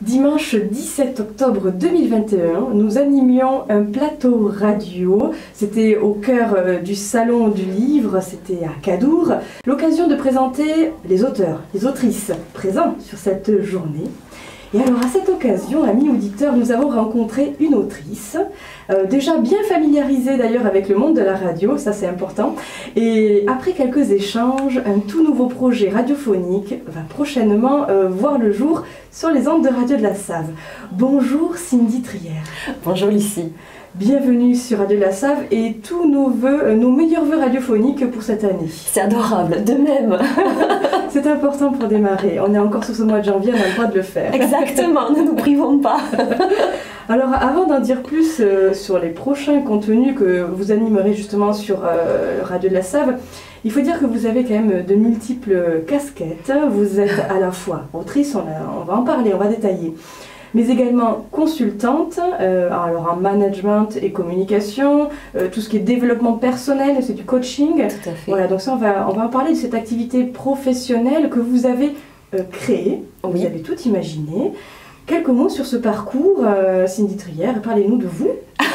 Dimanche 17 octobre 2021, nous animions un plateau radio. C'était au cœur du salon du livre, c'était à Cadour. L'occasion de présenter les auteurs, les autrices présents sur cette journée. Et alors à cette occasion, amis auditeurs, nous avons rencontré une autrice, déjà bien familiarisée d'ailleurs avec le monde de la radio, ça c'est important. Et après quelques échanges, un tout nouveau projet radiophonique va prochainement voir le jour sur les ondes de Radio de la Save. Bonjour Cindy Trière. Bonjour Lucie. Bienvenue sur Radio de la Save et tous nos vœux, nos meilleurs vœux radiophoniques pour cette année. C'est adorable, de même. C'est important pour démarrer. On est encore sur ce mois de janvier, on a le droit de le faire. Exactement, ne nous privons pas. Alors avant d'en dire plus sur les prochains contenus que vous animerez justement sur Radio de la Save, il faut dire que vous avez quand même de multiples casquettes. Vous êtes à la fois autrice, on va en parler, on va détailler, mais également consultante, alors en management et communication, tout ce qui est développement personnel, c'est du coaching. Tout à fait. Voilà, donc ça on va en parler de cette activité professionnelle que vous avez créée, oui. Vous avez tout imaginé. Quelques mots sur ce parcours, Cindy Trière, parlez-nous de vous.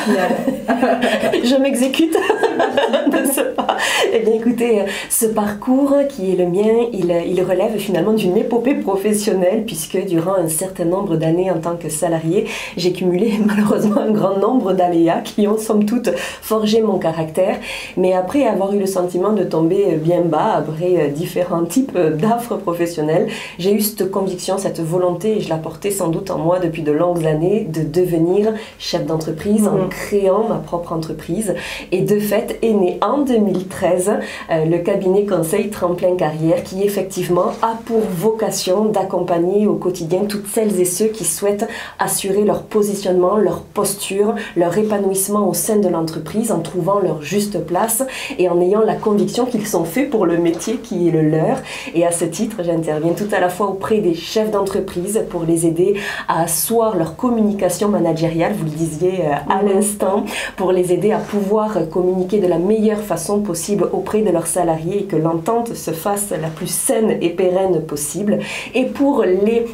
Je m'exécute de ce pas. Eh bien écoutez, ce parcours qui est le mien, il relève finalement d'une épopée professionnelle puisque durant un certain nombre d'années en tant que salarié, j'ai cumulé malheureusement un grand nombre d'aléas qui ont somme toute forgé mon caractère. Mais après avoir eu le sentiment de tomber bien bas, après différents types d'affres professionnelles, j'ai eu cette conviction, cette volonté, et je la portais sans doute en moi depuis de longues années, de devenir chef d'entreprise en créant ma propre entreprise. Et de fait est né en 2013 le cabinet conseil Tremplin Carrière qui effectivement a pour vocation d'accompagner au quotidien toutes celles et ceux qui souhaitent assurer leur positionnement, leur posture, leur épanouissement au sein de l'entreprise en trouvant leur juste place et en ayant la conviction qu'ils sont faits pour le métier qui est le leur. Et à ce titre, j'interviens tout à la fois auprès des chefs d'entreprise pour les aider à asseoir leur communication managériale, vous le disiez à l'instant, pour les aider à pouvoir communiquer de la meilleure façon possible auprès de leurs salariés et que l'entente se fasse la plus saine et pérenne possible. Et pour les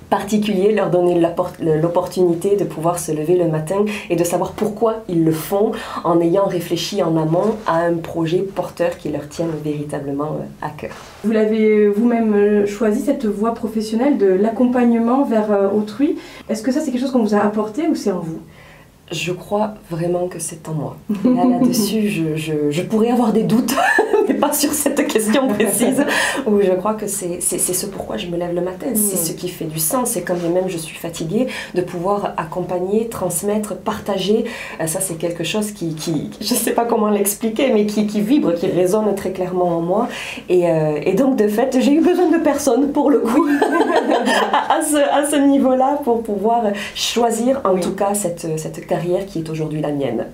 particuliers, leur donner l'opportunité de pouvoir se lever le matin et de savoir pourquoi ils le font en ayant réfléchi en amont à un projet porteur qui leur tienne véritablement à cœur. Vous l'avez vous-même choisi, cette voie professionnelle de l'accompagnement vers autrui. Est-ce que ça c'est quelque chose qu'on vous a apporté ou c'est en vous ? Je crois vraiment que c'est en moi. Là-dessus, je pourrais avoir des doutes, mais pas sur cette question précise, où je crois que c'est ce pourquoi je me lève le matin. C'est ce qui fait du sens. Et quand bien même je suis fatiguée, de pouvoir accompagner, transmettre, partager, ça c'est quelque chose qui je ne sais pas comment l'expliquer, mais qui vibre, qui résonne très clairement en moi. Et donc de fait, j'ai eu besoin de personne pour le coup, à ce niveau-là, pour pouvoir choisir en tout cas cette carrière qui est aujourd'hui la mienne.